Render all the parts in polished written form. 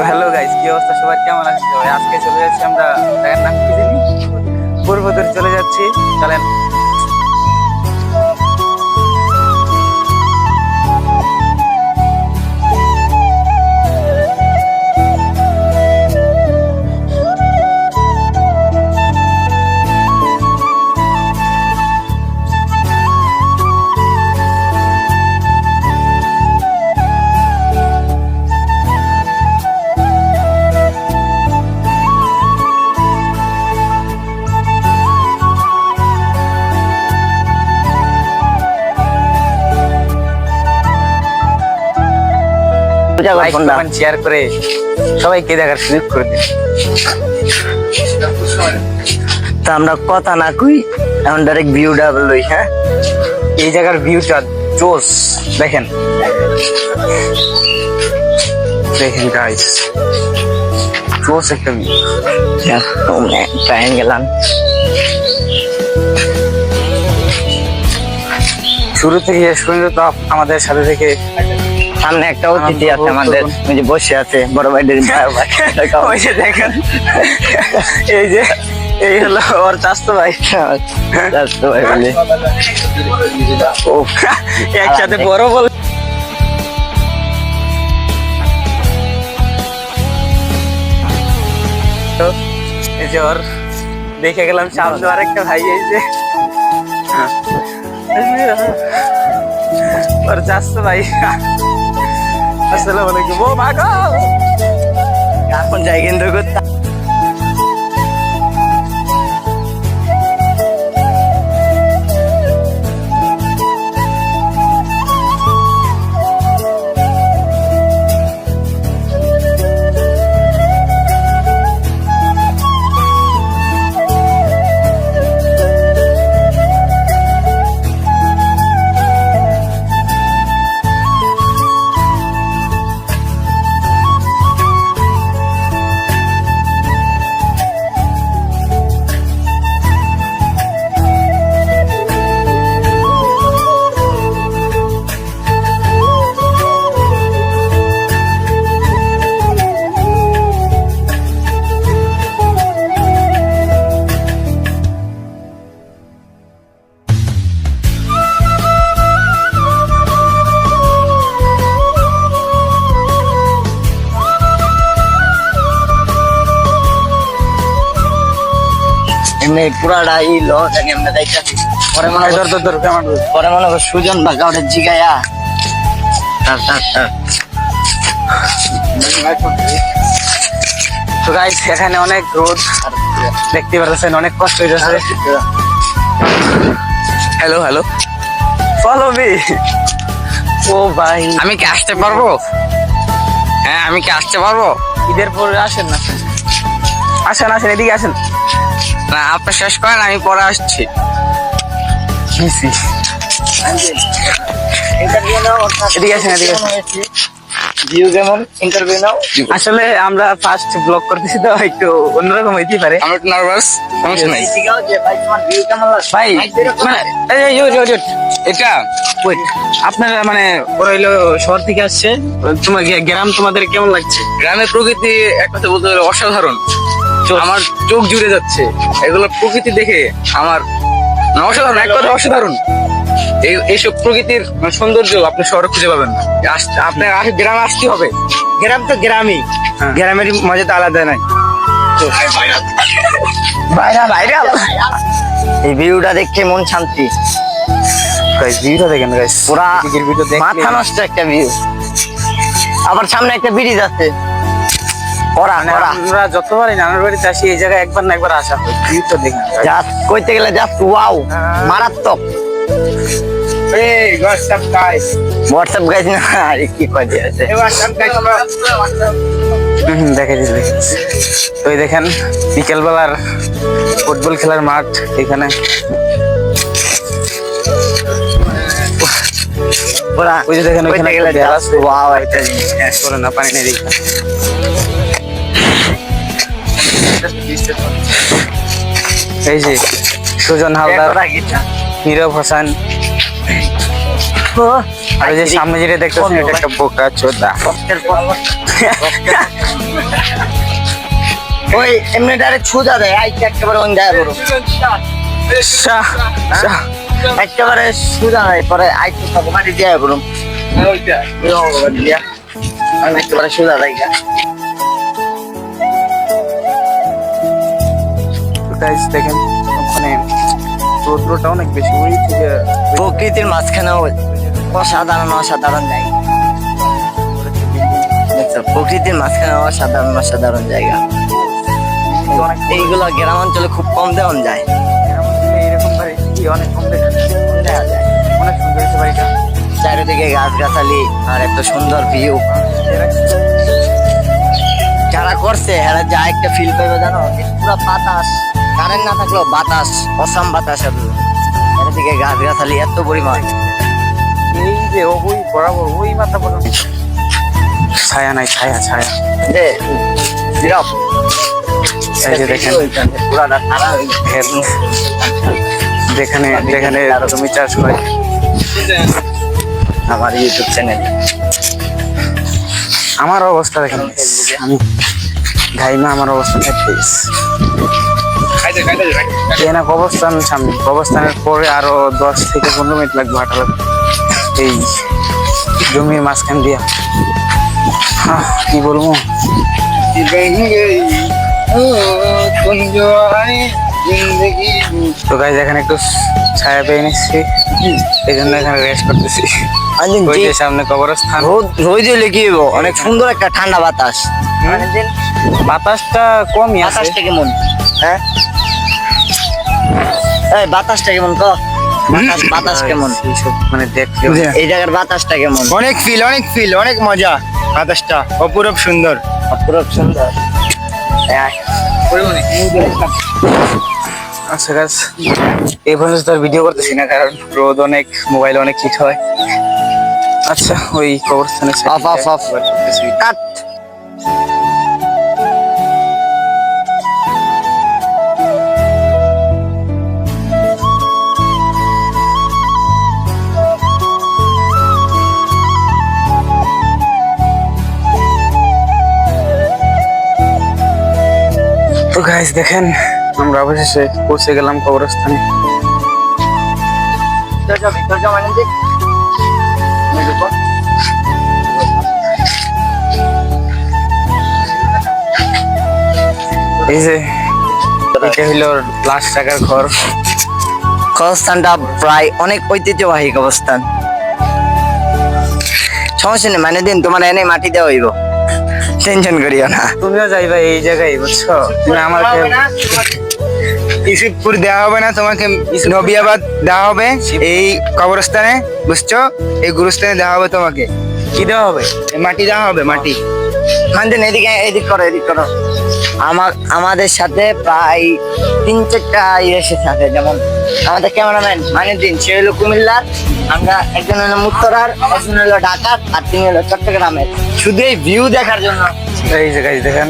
Hello guys, কি অবস্থা সবার, কেমন আছেন সবাই? আজকে চলে যাচ্ছি আমরা, জায়গার নাম কি জানি, পূর্বদূর চলে যাচ্ছি। চলেন। লাইক কমেন্ট শেয়ার করে সবাইকে দেখার সুযোগ করে দিন। তা আমরা কথা না কই, এখন ডাইরেক্ট ভিউটা লই। হ্যাঁ, এই জায়গার ভিউটা জোস, দেখেন দেখেন গাইস, জোস একটা ভিউ। টাইম গেলাম শুরু থেকে শেষ পর্যন্ত আমাদের সাথে থেকে। সামনে একটা অতিথি আছে আমাদের, ওই যে বসে আছে বড় ভাইদের ওই যে দেখেন, এই যে এই হলো ওর চাস্তো ভাই। চাস্তো ভাই বলে একসাথে বড় বল। এই যে ওর দেখে গেলাম সামনে আরেকটা ভাই, এই যে ওর চাস্তো ভাই। আসসালামু আলাইকুম। ও মা গো, এখন যাই কিন্তু এমনি পুরাটা ই লো জানি আমরা দেখতেছি। পরে মনে হয় পরে মনে হয় সুজন বা কাউরে জিগায়া তো গাইস, এখানে অনেক রোদ দেখতে পাচ্ছেন, অনেক কষ্ট হইতেছে। Hello hello, follow me. ও ভাই, আমি কি আসতে পারবো? হ্যাঁ, আমি কি আসতে পারবো? ঈদের পরে আসেন না? আসেন আসেন, এদিকে আসেন। না, আপনি শেষ করেন, আমি পরে আসছি। এদিকে আসেন, এদিকে আসেন। ভিউ কেমন? ইন্টারভিউ নাও। আসলে আমরা ফার্স্ট ব্লগ করতেছি তো একটু অন্যরকম হইতেই পারে। আমি একটু নার্ভাস, সমস্যা নাই। জিগাও যে ভাই তোমার ভিউ কেমন লাগছে? ভাই মানে এটা ওয়েট, আপনারা মানে ওরা হইলো শহর থেকে আসছে, তোমার গ্রাম তোমাদের কেমন লাগছে? গ্রামের প্রকৃতি এক কথা বলতে গেলে অসাধারণ। আমার চোখ জুড়ে যাচ্ছে এগুলো প্রকৃতি দেখে। আমার অসাধারণ, এক কথা অসাধারণ। এইসব প্রকৃতির সৌন্দর্য আপনি শহরে খুঁজে পাবেন না। আপনার গ্রামে আসতে হবে। গ্রাম তো গ্রামই, গ্রামের মজা তো আলাদা নাই। ভাইরাল এই ভিউটা দেখে মন শান্তি। গাইস, ভিউটা দেখেন গাইস, পুরা এদিকের ভিউটা দেখলে মাথা নষ্ট একটা ভিউ। আবার সামনে একটা ব্রিজ আছে। মানে আমরা যতবারই নানার বাড়িতে আসি, এই জায়গায় একবার না একবার আসা হয়। ভিউটা দেখেন জাস্ট কইতে গেলে জাস্ট ওয়াও, মারাত্মক। এই হোয়াটসঅ্যাপ গাইস, হোয়াটসঅ্যাপ গাইজ না, আরে কি কয় দিয়েছে। হোয়াটসঅ্যাপ গাইস দেখে দিলে। তো এই দেখেন বিকেলবেলার ফুটবল খেলার মাঠ এখানে। পুরা ওই যে দেখেন কইতে ওইখানে গেলে একটা দেয়াল জাস্ট আছে। ওয়াও একটা জিনিস। করে না, পানি নেই দেখি। এই যে সুজন হালদার, নীরব হাসান, আর ওই যে সামনে যেটা দেখতেছেন এটা একটা বোকা চোদা। ওই এমনি ডাইরেক্ট সোজা দেয়, আইতে একেবারে ওই যায় বড় শাহ শাহ। একেবারে সোজা হয়, পরে আইতে সব মাটি দিয়ে বড় দিয়া আমি একেবারে সোজা দেয়। গাইস দেখেন ওখানে রৌদ্রটা অনেক বেশি, ওই থেকে প্রকৃতির মাঝখানে অসাধারণ অসাধারণ জায়গা। দেখছো, প্রকৃতির মাঝখানে অসাধারণ অসাধারণ জায়গা। এইগুলো গ্রাম অঞ্চলে খুব কম দেওয়া যায়। এরকম বাড়ি কি অনেক কম দেখা যায়। অনেক সুন্দর হয়েছে বাড়িটা, চারিদিকে গাছগাছালি আর এত সুন্দর ভিউ। যারা করছে এরা যা একটা ফিল পাইবে জানো, পুরো বাতাস, কারেন্ট না থাকলেও বাতাস, অসাম বাতাস। চারিদিকে গাছগাছালি এত পরিমাণ। এই যে ওই বরাবর ওই মাথা পর্যন্ত ছায়া নাই, ছায়া ছায়া। এই যে দেখেন পুরাটা সারা ক্ষেত, যেখানে যেখানে জমি চাষ হয়। আমার ইউটিউব চ্যানেল। আমার অবস্থা দেখেন, আমি ঘাইমা, আমার অবস্থা দেখতেইস। না কবরস্থান সামনে, কবরস্থানের পরে আরো 10 থেকে 15 মিনিট লাগবে হাঁটা লাগবে এই জমির মাঝখান দিয়া। কি বলবো, তো গাইজ এখানে একটু ছায়া পেয়ে নিচ্ছি, এই জন্য এখানে রেস্ট করতেছি। ওই যে সামনে কবরস্থান, রোদ হলে কি হইব, অনেক সুন্দর একটা ঠান্ডা বাতাস। বাতাসটা কমই আছে। বাতাসটা কেমন? হ্যাঁ, এই বাতাসটা কেমন ক? বাতাস কেমন? এইসব মানে দেখতে এই জায়গার বাতাসটা কেমন? অনেক ফিল, অনেক মজা। বাতাসটা অপূরব সুন্দর। অপূরব সুন্দর। আচ্ছা গাছ, এই পর্যন্ত তো আর ভিডিও করতেছি না, কারণ রোদ অনেক, মোবাইল অনেক হিট হয়। আচ্ছা, ওই কবরস্থানে অফ অফ অফ কাট। তো গাইস দেখেন, আমরা অবশেষে পৌঁছে গেলাম কবরস্থানে। এই যে এটা হইলো লাশ টাকার ঘর। কবরস্থানটা প্রায় অনেক ঐতিহ্যবাহী কবরস্থান। সমস্যা নেই, মানে দিন তোমার এনে মাটি দেওয়া হইব, টেনশন করিও না। তুমিও যাইবা এই জায়গায়, বুঝছো? তুমি আমাকে ইসিফপুর দেওয়া হবে না তোমাকে, নবিয়াবাদ দেওয়া হবে এই কবরস্থানে, বুঝছো? এই গুরুস্থানে দেওয়া হবে তোমাকে। কি দেওয়া হবে? এই মাটি দেওয়া হবে, মাটি। মানদিন এদিকে, এদিক করো, এদিক করো। আমাদের সাথে প্রায় 3-4টা এসে থাকে, যেমন আমাদের ক্যামেরাম্যান মাইনুদ্দিন, সে হলো কুমিল্লার, আমরা একজন হলো মুত্তরার, একজন হলো ঢাকার, আর তিনি হলো চট্টগ্রামের। শুধু এই ভিউ দেখার জন্য। এই যে গাইস দেখেন,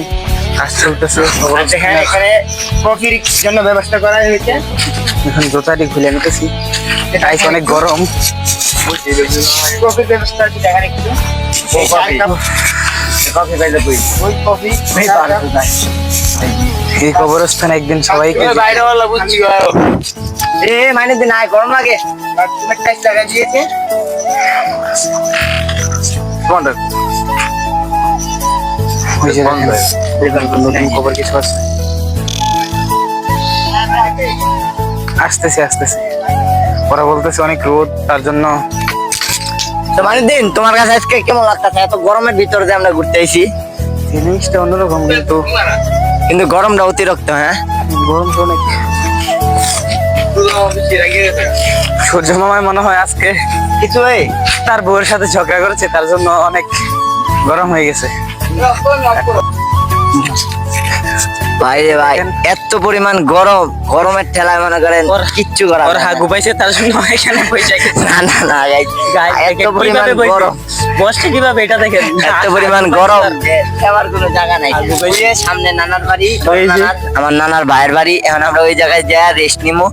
কাজ চলতেছে। আর যেখানে এখানে কফির জন্য ব্যবস্থা করা হয়েছে। এখন জুতাটি খুলে নিতেছি, আইস অনেক গরম। কফির ব্যবস্থা আছে, দেখেন একটু। কফি পাইলে তুই ওই কফি এই কবরস্থানে একদিন সবাইকে মাইনুদ্দিন আয়, গরম লাগে। টাইস লাগা দিয়েছে। ওই যে দেখেন, নতুন খবর কিছু আছে। আসতেছে আসতেছে, ওরা বলতেছে অনেক রোদ, তার জন্য। তো মাইনুদ্দিন, তোমার কাছে আজকে কেমন লাগতেছে? এত গরমের ভিতরে যে আমরা ঘুরতে আইছি, জিনিসটা অন্যরকম, কিন্তু গরমটা অতিরিক্ত। হ্যাঁ, গরম তো অনেক। সূর্য মামায় মনে হয় আজকে কিছু এই তার বউয়ের সাথে ঝগড়া করেছে, তার জন্য অনেক গরম হয়ে গেছে। ভাই রে ভাই, এত পরিমাণ গরম, গরমের ঠেলায় মনে করেন কিচ্ছু করা ওর হাগু পাইছে, তার জন্য এখানে বসে গেছে। না না না, এত পরিমাণ গরম, বসছে কিভাবে এটা দেখেন, এত পরিমাণ গরম যাওয়ার কোনো জায়গা নাই। ওই যে সামনে নানার বাড়ি, আমার নানার ভাইয়ের বাড়ি। এখন আমরা ওই জায়গায় যাই রেস্ট নিবো,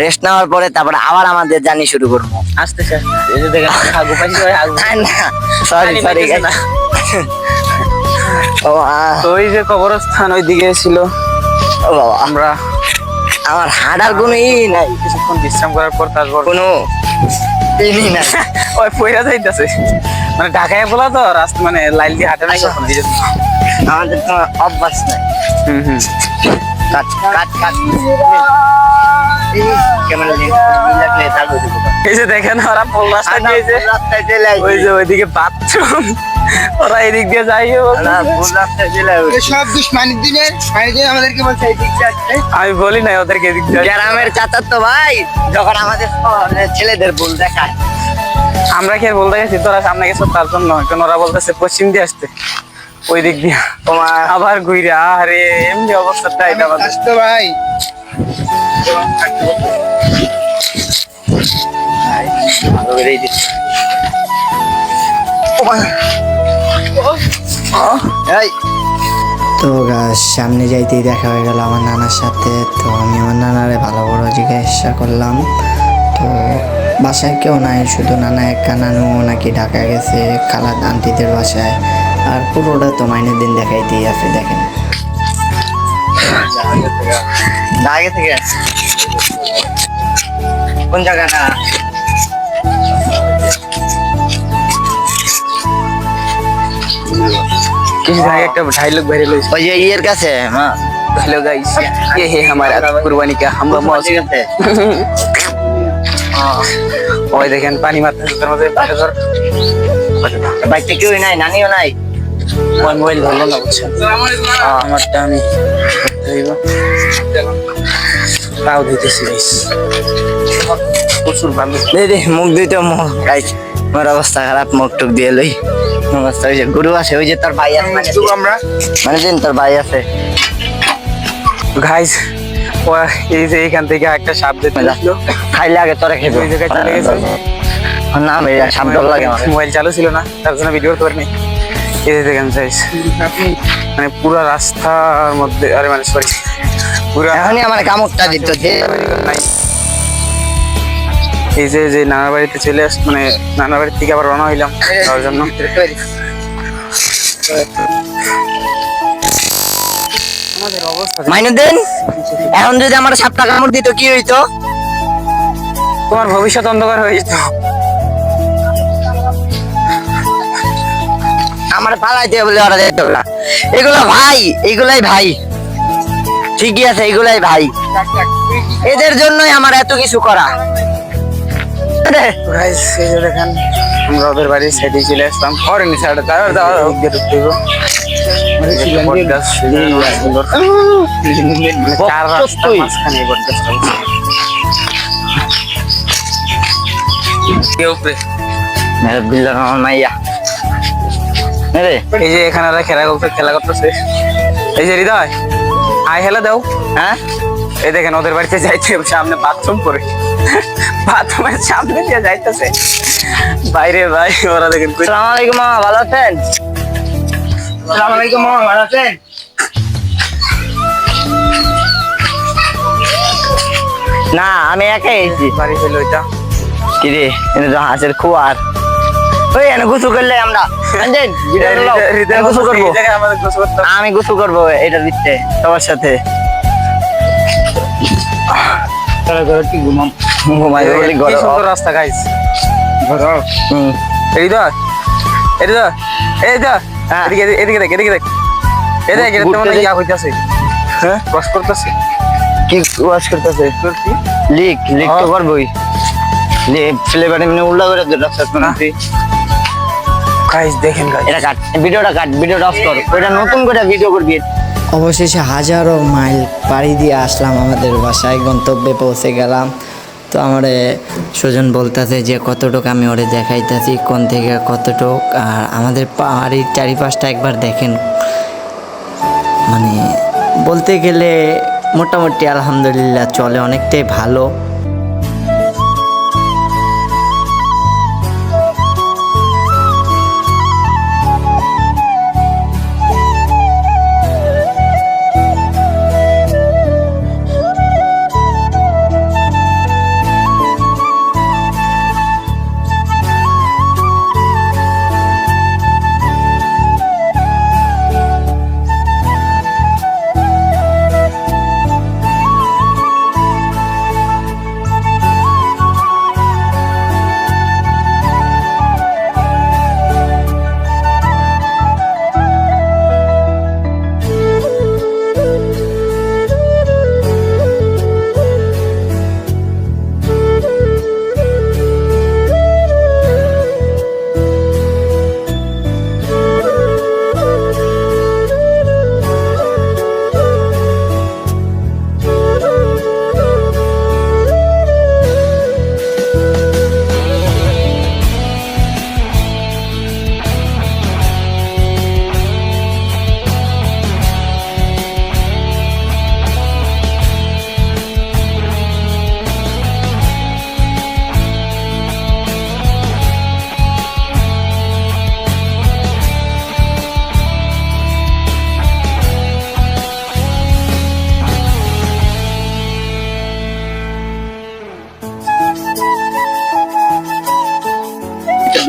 রেস্ট নেওয়ার পরে তারপরে আবার আমাদের জার্নি শুরু করবো। আসতে স্যার এই যে দেখেন আগু পাইছি ভাই আগু সরি সরি না ও তো ওই যে কবরস্থান ওইদিকে ছিল ও বাবা, আমরা আমার হাঁটার কোনো নাই, কিছুক্ষণ বিশ্রাম করার পর তারপর কোনো নাই। ওই পয়রা যাইতেছে মানে ঢাকায় বলা তো রাস্তা মানে লাইন দিয়ে হাঁটে নাই কখনো এই জন্য। আমাদের তো অভ্যাস নাই। হুম কাট কাট কাট ক্যামেরা নিয়ে লাগলে চালু দিব। এই যে দেখেন ওরা পোল রাস্তা দিয়েছে রাস্তায় চলে আসি। ওই যে ওইদিকে বাথরুম ওরা এদিক দিয়ে যাইও না, ভুল রাস্তায় চলে আসি। সব দোষ মানির দিনের আমাদেরকে বলছে এই দিকটা আসতে। আমি বলি নাই ওদেরকে এদিক দিয়ে গ্রামের চাচার তো ভাই যখন আমাদের ছেলেদের ভুল দেখায়, আমরা কি আর বলতে গেছি তোরা সামনে গেছো তার জন্য কারণ ওরা বলতেছে পশ্চিম দিয়ে আসতে ওই দিক দিয়ে তোমার আবার ঘুরে আরে এমনি অবস্থাটা এটা আমাদের আসতো ভাই ভালো করেই দিচ্ছে। এই তো গাছ সামনে যাইতেই দেখা হয়ে গেল আমার নানার সাথে। তো আমি আমার নানারে ভালো বড় জিজ্ঞাসা করলাম, তো বাসায় কেউ নাই, শুধু নানা একা, নানু নাকি ঢাকা গেছে খালা আন্টিদের বাসায়। আর পুরোটা তো মাইনের দিন দেখাইতেই আছে, দেখেন। আগে থেকে কোন জায়গাটা? কিছুদিন আগে একটা ডায়লগ ভাইরাল হয়েছে ওই যে ইয়ের কাছে মা हेलो गाइस ये है हमारा कुर्बानी का हम ঠিক আছে। ওই দেখেন পানি মারতেছে তার মধ্যে ধর বাইকটা কেউ নাই, নানিও নাই। ওই মোবাইল ধরলো না বুঝছেন আমারটা আমি করতে হইব তাও দিতেছি গাইস প্রচুর ভালো দে দে মুখ দিতে মুখ গাইস, আমার অবস্থা খারাপ, মুখ টুক দিয়ে লই অবস্থা। ওই যে গুরু আছে, ওই যে তোর ভাই আছে, আমরা মানে দিন তোর ভাই আছে। গাইস ও এই যে এখান থেকে একটা সাপ দেখতে লাগলো খাইলে আগে তোরা খেতে ওই জায়গায় চলে গেছে না ভাইয়া, সাপ ডর লাগে আমার। মোবাইল চালু ছিল না তার জন্য ভিডিও করতে পারিনি এই যে দেখেন গাইস মানে পুরো রাস্তার মধ্যে আরে মানে সরি পুরো এখনই আমার কামড়টা দিত যে এই যে যে নানার বাড়িতে চলে আস মানে নানার বাড়ির থেকে আবার রওনা হইলাম তার জন্য আমাদের অবস্থা মাইনে দেন। এখন যদি আমার সাপটা কামড় দিত কি হইতো? তোমার ভবিষ্যৎ অন্ধকার হয়ে যেত আমার পালাইতে বলে ওরা যেত না। এগুলো ভাই, এগুলাই ভাই, ঠিকই আছে, এগুলাই ভাই। এদের জন্যই আমার এত কিছু করা। গাইস এই যে দেখেন আমরা ওদের বাড়ির সাইডে চলে আসলাম ফরেন সাইডে তার চার রাস্তার মাঝখানে এই পডকাস্টটা হচ্ছে। উপরে বিল্লার আমার মাইয়া রে, এই যে এখানে ওরা খেলা করতেছে এই যে হৃদয় আই হেলা দাও হ্যাঁ এই দেখেন ওদের বাড়িতে যাইতে সামনে বাথরুম করে বাথরুমের সামনে দিয়ে যাইতেছে বাইরে ভাই ওরা দেখেন আসসালামু আলাইকুম মামা, ভালো আছেন? আসসালামু আলাইকুম মামা, ভালো আছেন? না আমি একাই এসেছি। বাড়ি হইলো ওইটা কি রে, এটা তো হাঁসের খুয়ার। ওই এনে গোসল করলে আমরা আনছেন, হৃদয় গোসল করবো। এই জায়গায় আমাদের গোসল করতে হবে। আমি গোসল করবো এটা দিচ্ছে সবার সাথে। ঘুমাই বলি কি গরম। সুন্দর রাস্তা গাইস হুম। হৃদয় হৃদয় এই যা হ্যাঁ। এদিকে এদিকে দেখ এদিকে দেখ এই দেখ এটা তেমন ইয়া হইতাছে হ্যাঁ ক্রস করতেছে কি ওয়াশ করতেছে? তোর কি লিক লিক তো করবোই। ফ্লেভার এমনি উল্টা করে দে রাস্তা কোনাতে। গাইস দেখেন গাইস এটা কাট, ভিডিওটা কাট, ভিডিওটা অফ কর। ওইটা নতুন করে ভিডিও করবি। অবশেষে হাজারো মাইল পাড়ি দিয়ে আসলাম আমাদের বাসায়, গন্তব্যে পৌঁছে গেলাম। তো আমার সুজন বলতেছে যে কতটুক আমি ওরে দেখাইতেছি কোন থেকে কতটুক। আর আমাদের বাড়ির চারিপাশটা একবার দেখেন, মানে বলতে গেলে মোটামুটি আলহামদুলিল্লাহ চলে, অনেকটাই ভালো।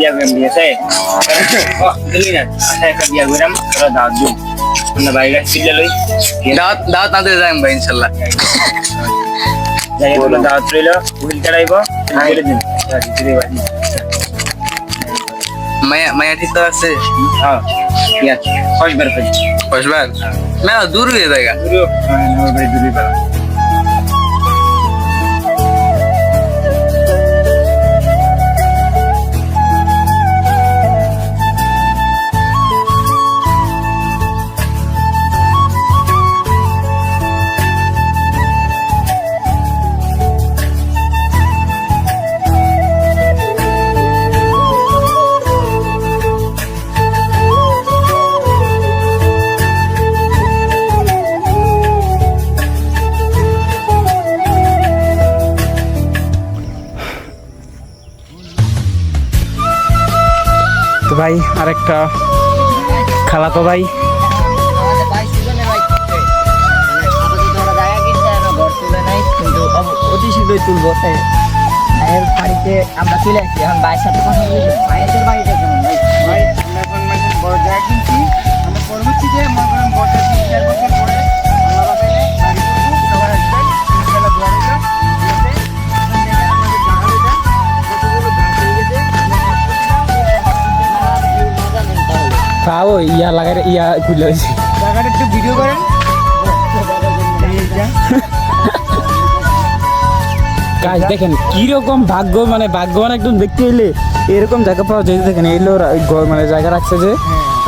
বিয়া করলাম ঠিক আছে দিলি না আচ্ছা একটা বিয়া করলাম তোরা দাওয়াত দিন আমরা বাইরে চিল্লা লই দাওয়াত দাওয়াত না দিলে যাই ভাই ইনশাল্লাহ। যাই বলো দাওয়াত রইলো উইল চড়াইবো বলে দিন দিদি ভাই মায়া মায়া ঠিক তো আছে হ্যাঁ ঠিক আছে কয়বার করি কসবার মেলা দূর হয়ে জায়গা। দূরে আমার বাড়ি দূরে পালা তো ভাই আরেকটা খালাতো ভাই আমাদের ভাই সুজনের ভাই করছে। মানে আপাতত ওরা জায়গা কিনছে, এখনো ঘর তুলে নাই, কিন্তু অতি শীঘ্রই তুলবো। তাই ভাইয়ের বাড়িতে আমরা চলে আসছি, এখন ভাইয়ের সাথে কথা বলি। ভাইয়ের বাড়িটা কেমন ভাই? ভাই আমরা এখন মানে বড় জায়গা কিনছি আমরা পরবর্তীতে মনে করেন বড় 3-4 বছর পরে আমরা বাসায় বাড়ি করবো সবার আসবেন ইনশাআল্লাহ দোয়া রইলো ঠিক আছে এখন থেকে আমাদের জায়গা কতগুলো গাছ হয়ে গেছে আমরা কাজ করছিলাম তাও ইয়া লাগাই ইয়া খুলে হয়েছে জায়গাটা একটু ভিডিও করেন গাছ দেখেন কিরকম ভাগ্য মানে ভাগ্যবান একদম দেখতে এলে এরকম জায়গা পাওয়া যায়। দেখেন এলো মানে জায়গা রাখছে যে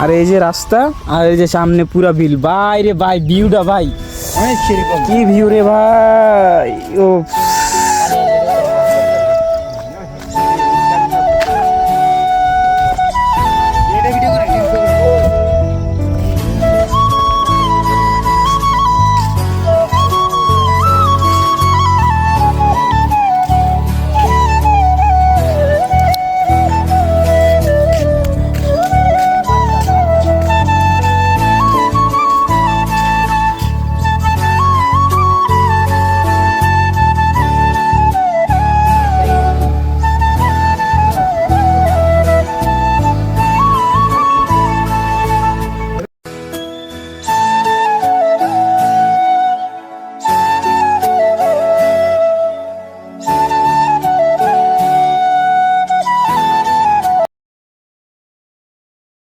আর এই যে রাস্তা আর এই যে সামনে পুরা বিল ভাই রে ভাই ভিউটা ভাই অনেক সেরকম কি ভিউ রে ভাই ও